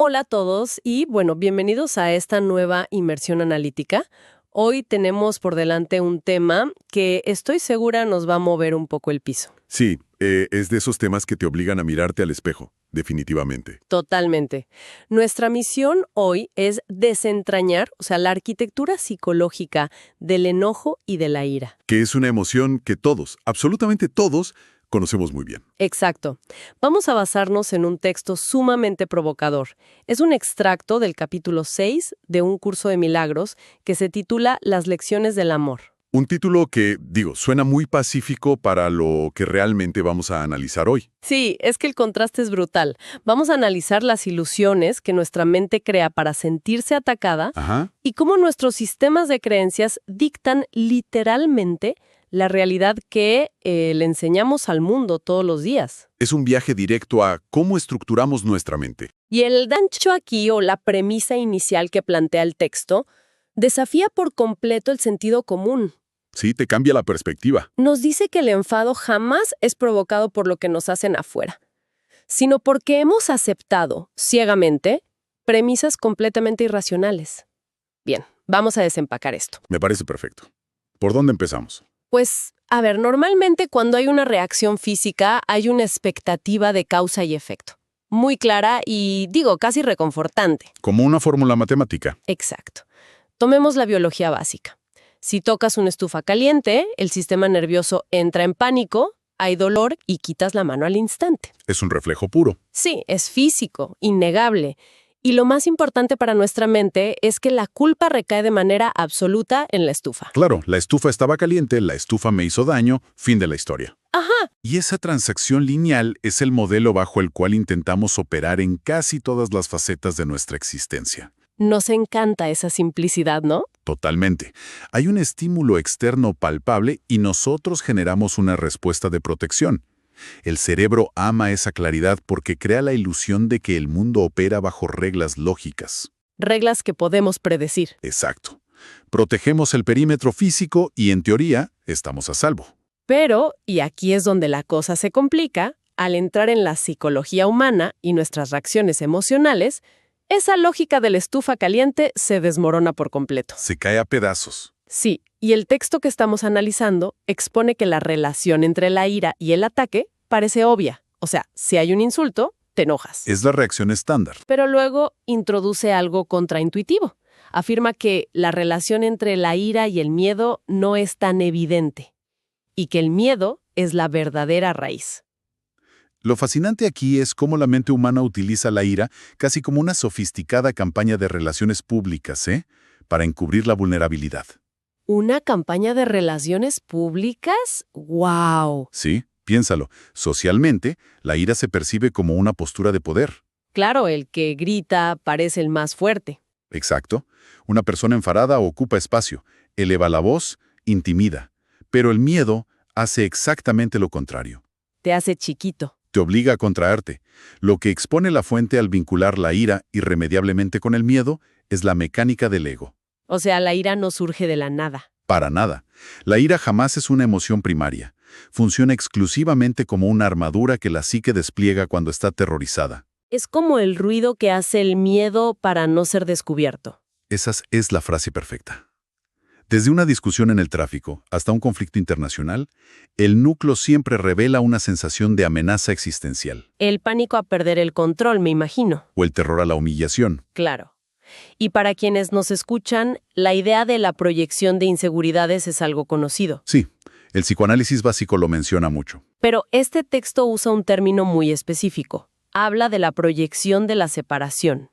Hola a todos y bueno, bienvenidos a esta nueva inmersión analítica. Hoy tenemos por delante un tema que estoy segura nos va a mover un poco el piso. Sí, es de esos temas que te obligan a mirarte al espejo, definitivamente. Totalmente. Nuestra misión hoy es desentrañar, la arquitectura psicológica del enojo y de la ira. Que es una emoción que todos, absolutamente todos, conocemos muy bien. Exacto. Vamos a basarnos en un texto sumamente provocador. Es un extracto del capítulo 6 de Un curso de milagros que se titula Las lecciones del amor. Un título que, suena muy pacífico para lo que realmente vamos a analizar hoy. Sí, es que el contraste es brutal. Vamos a analizar las ilusiones que nuestra mente crea para sentirse atacada y cómo nuestros sistemas de creencias dictan literalmente la realidad que le enseñamos al mundo todos los días. Es un viaje directo a cómo estructuramos nuestra mente. Y el gancho aquí, o la premisa inicial que plantea el texto, desafía por completo el sentido común. Sí, te cambia la perspectiva. Nos dice que el enfado jamás es provocado por lo que nos hacen afuera, sino porque hemos aceptado, ciegamente, premisas completamente irracionales. Bien, vamos a desempacar esto. Me parece perfecto. ¿Por dónde empezamos? Pues, normalmente cuando hay una reacción física hay una expectativa de causa y efecto. Muy clara y, casi reconfortante. Como una fórmula matemática. Exacto. Tomemos la biología básica. Si tocas una estufa caliente, el sistema nervioso entra en pánico, hay dolor y quitas la mano al instante. Es un reflejo puro. Sí, es físico, innegable. Y lo más importante para nuestra mente es que la culpa recae de manera absoluta en la estufa. Claro, la estufa estaba caliente, la estufa me hizo daño, fin de la historia. Ajá. Y esa transacción lineal es el modelo bajo el cual intentamos operar en casi todas las facetas de nuestra existencia. Nos encanta esa simplicidad, ¿no? Totalmente. Hay un estímulo externo palpable y nosotros generamos una respuesta de protección. El cerebro ama esa claridad porque crea la ilusión de que el mundo opera bajo reglas lógicas. Reglas que podemos predecir. Exacto. Protegemos el perímetro físico y, en teoría, estamos a salvo. Pero, y aquí es donde la cosa se complica, al entrar en la psicología humana y nuestras reacciones emocionales, esa lógica de la estufa caliente se desmorona por completo. Se cae a pedazos. Sí, y el texto que estamos analizando expone que la relación entre la ira y el ataque parece obvia. O sea, si hay un insulto, te enojas. Es la reacción estándar. Pero luego introduce algo contraintuitivo. Afirma que la relación entre la ira y el miedo no es tan evidente y que el miedo es la verdadera raíz. Lo fascinante aquí es cómo la mente humana utiliza la ira casi como una sofisticada campaña de relaciones públicas, para encubrir la vulnerabilidad. ¿Una campaña de relaciones públicas? ¡Wow! Sí, piénsalo. Socialmente, la ira se percibe como una postura de poder. Claro, el que grita parece el más fuerte. Exacto. Una persona enfadada ocupa espacio, eleva la voz, intimida. Pero el miedo hace exactamente lo contrario. Te hace chiquito. Te obliga a contraerte. Lo que expone la fuente al vincular la ira irremediablemente con el miedo es la mecánica del ego. O sea, la ira no surge de la nada. Para nada. La ira jamás es una emoción primaria. Funciona exclusivamente como una armadura que la psique despliega cuando está aterrorizada. Es como el ruido que hace el miedo para no ser descubierto. Esa es la frase perfecta. Desde una discusión en el tráfico hasta un conflicto internacional, el núcleo siempre revela una sensación de amenaza existencial. El pánico a perder el control, me imagino. O el terror a la humillación. Claro. Y para quienes nos escuchan, la idea de la proyección de inseguridades es algo conocido. Sí, el psicoanálisis básico lo menciona mucho. Pero este texto usa un término muy específico. Habla de la proyección de la separación.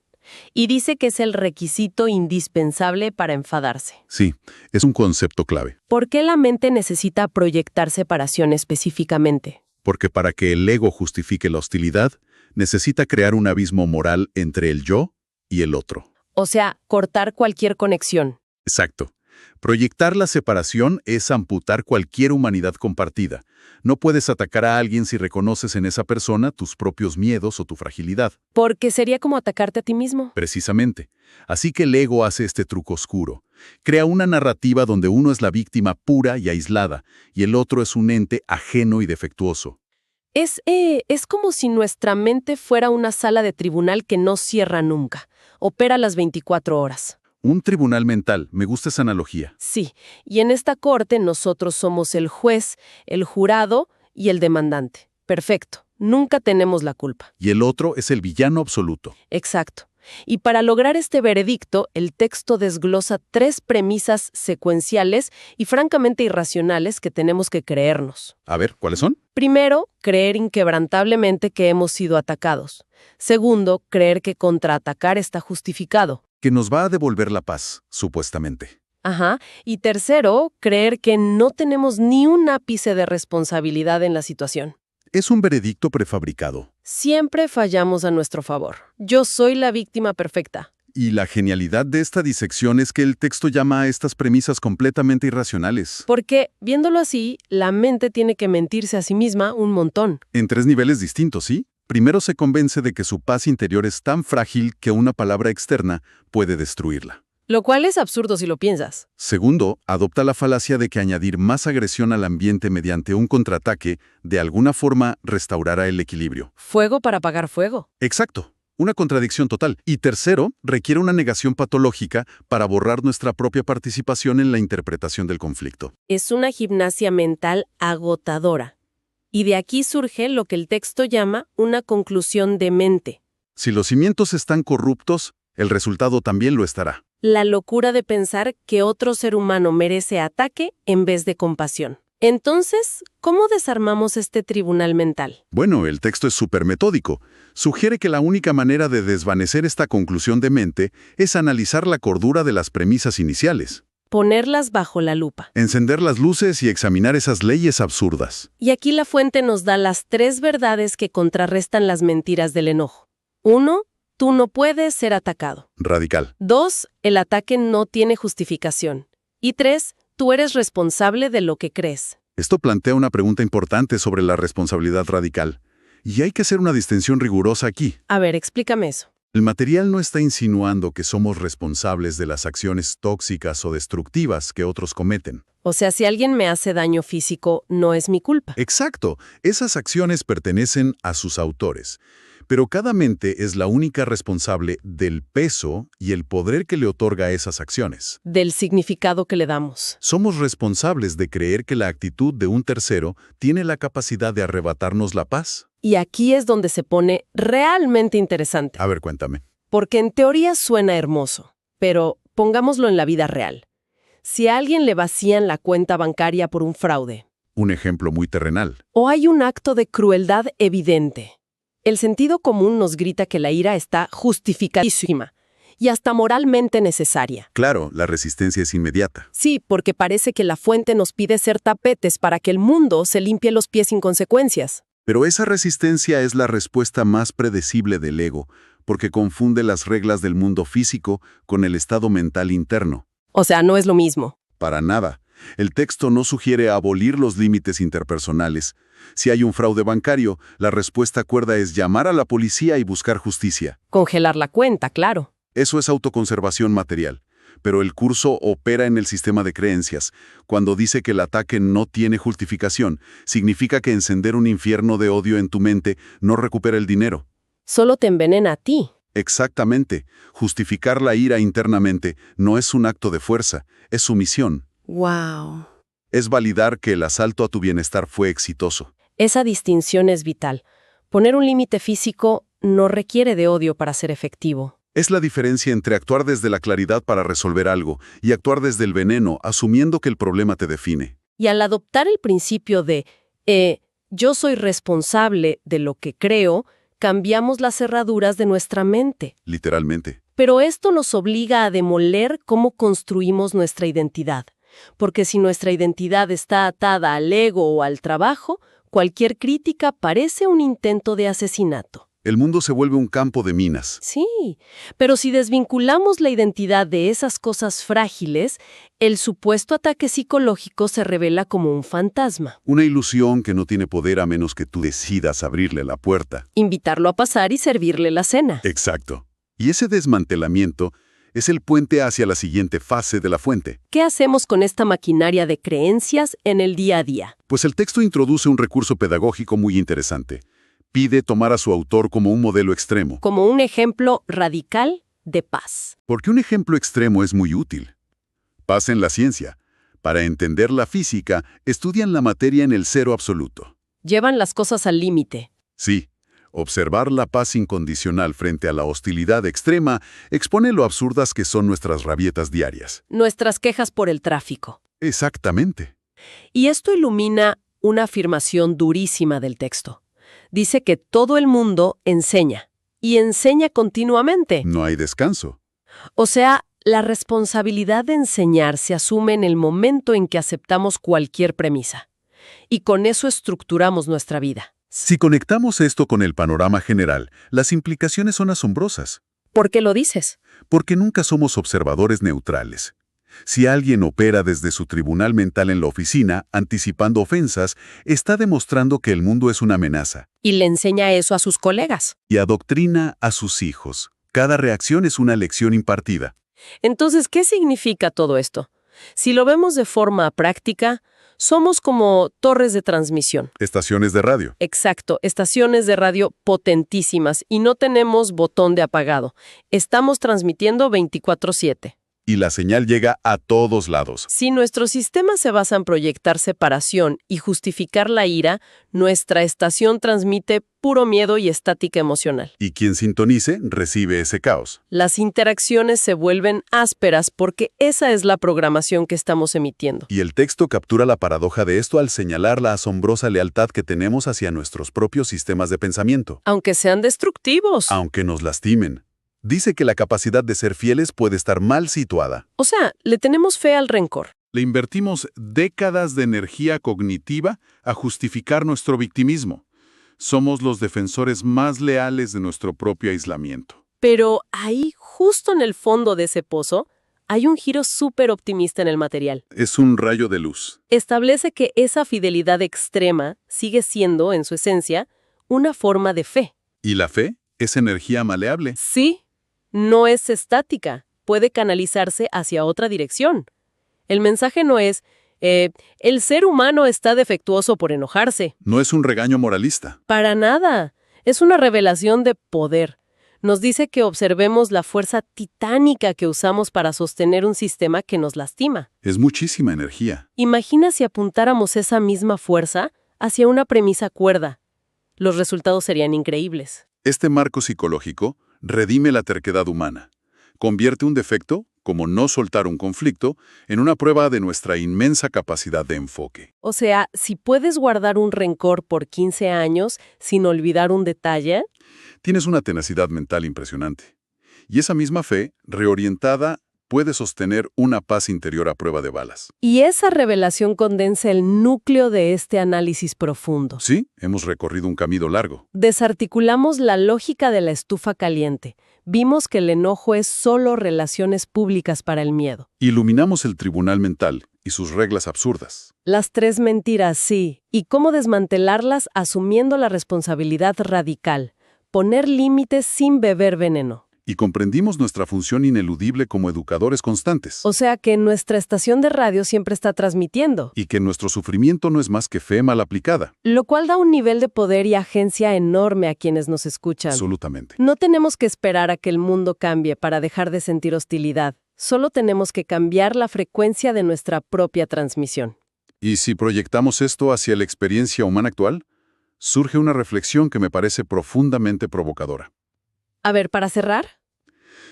Y dice que es el requisito indispensable para enfadarse. Sí, es un concepto clave. ¿Por qué la mente necesita proyectar separación específicamente? Porque para que el ego justifique la hostilidad, necesita crear un abismo moral entre el yo y el otro. O sea, cortar cualquier conexión. Exacto. Proyectar la separación es amputar cualquier humanidad compartida. No puedes atacar a alguien si reconoces en esa persona tus propios miedos o tu fragilidad. Porque sería como atacarte a ti mismo. Precisamente. Así que el ego hace este truco oscuro. Crea una narrativa donde uno es la víctima pura y aislada, y el otro es un ente ajeno y defectuoso. Es como si nuestra mente fuera una sala de tribunal que no cierra nunca. Opera las 24 horas. Un tribunal mental, me gusta esa analogía. Sí, y en esta corte nosotros somos el juez, el jurado y el demandante. Perfecto, nunca tenemos la culpa. Y el otro es el villano absoluto. Exacto. Y para lograr este veredicto, el texto desglosa 3 premisas secuenciales y francamente irracionales que tenemos que creernos. A ver, ¿cuáles son? Primero, creer inquebrantablemente que hemos sido atacados. Segundo, creer que contraatacar está justificado. Que nos va a devolver la paz, supuestamente. Ajá. Y tercero, creer que no tenemos ni un ápice de responsabilidad en la situación. Es un veredicto prefabricado. Siempre fallamos a nuestro favor. Yo soy la víctima perfecta. Y la genialidad de esta disección es que el texto llama a estas premisas completamente irracionales. Porque, viéndolo así, la mente tiene que mentirse a sí misma un montón. En 3 niveles distintos, ¿sí? Primero se convence de que su paz interior es tan frágil que una palabra externa puede destruirla. Lo cual es absurdo si lo piensas. Segundo, adopta la falacia de que añadir más agresión al ambiente mediante un contraataque, de alguna forma, restaurará el equilibrio. Fuego para apagar fuego. Exacto. Una contradicción total. Y tercero, requiere una negación patológica para borrar nuestra propia participación en la interpretación del conflicto. Es una gimnasia mental agotadora. Y de aquí surge lo que el texto llama una conclusión de mente. Si los cimientos están corruptos, el resultado también lo estará. La locura de pensar que otro ser humano merece ataque en vez de compasión. Entonces, ¿cómo desarmamos este tribunal mental? Bueno, el texto es súper metódico. Sugiere que la única manera de desvanecer esta conclusión de mente es analizar la cordura de las premisas iniciales. Ponerlas bajo la lupa. Encender las luces y examinar esas leyes absurdas. Y aquí la fuente nos da las 3 verdades que contrarrestan las mentiras del enojo. 1. Tú no puedes ser atacado. Radical. 2. El ataque no tiene justificación. Y 3. Tú eres responsable de lo que crees. Esto plantea una pregunta importante sobre la responsabilidad radical. Y hay que hacer una distinción rigurosa aquí. A ver, explícame eso. El material no está insinuando que somos responsables de las acciones tóxicas o destructivas que otros cometen. O sea, si alguien me hace daño físico, no es mi culpa. Exacto. Esas acciones pertenecen a sus autores. Pero cada mente es la única responsable del peso y el poder que le otorga a esas acciones. Del significado que le damos. Somos responsables de creer que la actitud de un tercero tiene la capacidad de arrebatarnos la paz. Y aquí es donde se pone realmente interesante. A ver, cuéntame. Porque en teoría suena hermoso, pero pongámoslo en la vida real. Si a alguien le vacían la cuenta bancaria por un fraude. Un ejemplo muy terrenal. O hay un acto de crueldad evidente. El sentido común nos grita que la ira está justificadísima y hasta moralmente necesaria. Claro, la resistencia es inmediata. Sí, porque parece que la fuente nos pide ser tapetes para que el mundo se limpie los pies sin consecuencias. Pero esa resistencia es la respuesta más predecible del ego, porque confunde las reglas del mundo físico con el estado mental interno. O sea, no es lo mismo. Para nada. El texto no sugiere abolir los límites interpersonales. Si hay un fraude bancario, la respuesta cuerda es llamar a la policía y buscar justicia. Congelar la cuenta, claro. Eso es autoconservación material. Pero el curso opera en el sistema de creencias. Cuando dice que el ataque no tiene justificación, significa que encender un infierno de odio en tu mente no recupera el dinero. Solo te envenena a ti. Exactamente. Justificar la ira internamente no es un acto de fuerza, es sumisión. ¡Wow! Es validar que el asalto a tu bienestar fue exitoso. Esa distinción es vital. Poner un límite físico no requiere de odio para ser efectivo. Es la diferencia entre actuar desde la claridad para resolver algo y actuar desde el veneno, asumiendo que el problema te define. Y al adoptar el principio de yo soy responsable de lo que creo, cambiamos las cerraduras de nuestra mente. Literalmente. Pero esto nos obliga a demoler cómo construimos nuestra identidad. Porque si nuestra identidad está atada al ego o al trabajo, cualquier crítica parece un intento de asesinato. El mundo se vuelve un campo de minas. Sí, pero si desvinculamos la identidad de esas cosas frágiles, el supuesto ataque psicológico se revela como un fantasma. Una ilusión que no tiene poder a menos que tú decidas abrirle la puerta. Invitarlo a pasar y servirle la cena. Exacto. Y ese desmantelamiento Es el puente hacia la siguiente fase de la fuente. ¿Qué hacemos con esta maquinaria de creencias en el día a día? Pues el texto introduce un recurso pedagógico muy interesante. Pide tomar a su autor como un modelo extremo. Como un ejemplo radical de paz. Porque un ejemplo extremo es muy útil. Paz en la ciencia. Para entender la física, estudian la materia en el cero absoluto. Llevan las cosas al límite. Sí, observar la paz incondicional frente a la hostilidad extrema expone lo absurdas que son nuestras rabietas diarias. Nuestras quejas por el tráfico. Exactamente. Y esto ilumina una afirmación durísima del texto. Dice que todo el mundo enseña, y enseña continuamente. No hay descanso. O sea, la responsabilidad de enseñar se asume en el momento en que aceptamos cualquier premisa. Y con eso estructuramos nuestra vida. Si conectamos esto con el panorama general, las implicaciones son asombrosas. ¿Por qué lo dices? Porque nunca somos observadores neutrales. Si alguien opera desde su tribunal mental en la oficina, anticipando ofensas, está demostrando que el mundo es una amenaza. Y le enseña eso a sus colegas. Y adoctrina a sus hijos. Cada reacción es una lección impartida. Entonces, ¿qué significa todo esto? Si lo vemos de forma práctica, somos como torres de transmisión. Estaciones de radio. Exacto, estaciones de radio potentísimas y no tenemos botón de apagado. Estamos transmitiendo 24/7. Y la señal llega a todos lados. Si nuestro sistema se basa en proyectar separación y justificar la ira, nuestra estación transmite puro miedo y estática emocional. Y quien sintonice recibe ese caos. Las interacciones se vuelven ásperas porque esa es la programación que estamos emitiendo. Y el texto captura la paradoja de esto al señalar la asombrosa lealtad que tenemos hacia nuestros propios sistemas de pensamiento. Aunque sean destructivos. Aunque nos lastimen. Dice que la capacidad de ser fieles puede estar mal situada. O sea, le tenemos fe al rencor. Le invertimos décadas de energía cognitiva a justificar nuestro victimismo. Somos los defensores más leales de nuestro propio aislamiento. Pero ahí, justo en el fondo de ese pozo, hay un giro súper optimista en el material. Es un rayo de luz. Establece que esa fidelidad extrema sigue siendo, en su esencia, una forma de fe. ¿Y la fe? Es energía maleable. Sí. No es estática, puede canalizarse hacia otra dirección. El mensaje no es, el ser humano está defectuoso por enojarse. No es un regaño moralista. Para nada. Es una revelación de poder. Nos dice que observemos la fuerza titánica que usamos para sostener un sistema que nos lastima. Es muchísima energía. Imagina si apuntáramos esa misma fuerza hacia una premisa cuerda. Los resultados serían increíbles. Este marco psicológico redime la terquedad humana. Convierte un defecto, como no soltar un conflicto, en una prueba de nuestra inmensa capacidad de enfoque. O sea, si puedes guardar un rencor por 15 años sin olvidar un detalle, tienes una tenacidad mental impresionante. Y esa misma fe, reorientada, puede sostener una paz interior a prueba de balas. Y esa revelación condensa el núcleo de este análisis profundo. Sí, hemos recorrido un camino largo. Desarticulamos la lógica de la estufa caliente. Vimos que el enojo es solo relaciones públicas para el miedo. Iluminamos el tribunal mental y sus reglas absurdas. Las 3 mentiras, sí. Y cómo desmantelarlas asumiendo la responsabilidad radical. Poner límites sin beber veneno. Y comprendimos nuestra función ineludible como educadores constantes. O sea que nuestra estación de radio siempre está transmitiendo. Y que nuestro sufrimiento no es más que fe mal aplicada. Lo cual da un nivel de poder y agencia enorme a quienes nos escuchan. Absolutamente. No tenemos que esperar a que el mundo cambie para dejar de sentir hostilidad. Solo tenemos que cambiar la frecuencia de nuestra propia transmisión. Y si proyectamos esto hacia la experiencia humana actual, surge una reflexión que me parece profundamente provocadora. A ver, para cerrar.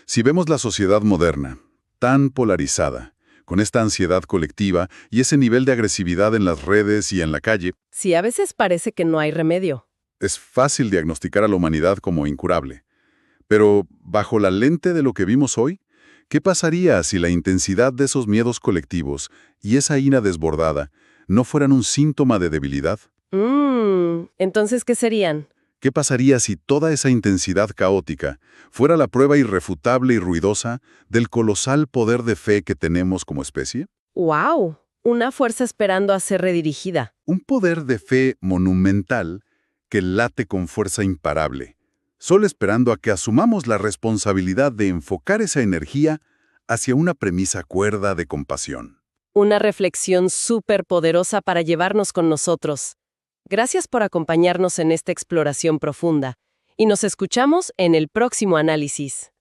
Si vemos la sociedad moderna, tan polarizada, con esta ansiedad colectiva y ese nivel de agresividad en las redes y en la calle, Sí, a veces parece que no hay remedio. es fácil diagnosticar a la humanidad como incurable. Pero, bajo la lente de lo que vimos hoy, ¿qué pasaría si la intensidad de esos miedos colectivos y esa ira desbordada no fueran un síntoma de debilidad? Entonces, ¿qué serían? ¿Qué pasaría si toda esa intensidad caótica fuera la prueba irrefutable y ruidosa del colosal poder de fe que tenemos como especie? ¡Wow! Una fuerza esperando a ser redirigida. Un poder de fe monumental que late con fuerza imparable, solo esperando a que asumamos la responsabilidad de enfocar esa energía hacia una premisa cuerda de compasión. Una reflexión súper poderosa para llevarnos con nosotros. Gracias por acompañarnos en esta exploración profunda, y nos escuchamos en el próximo análisis.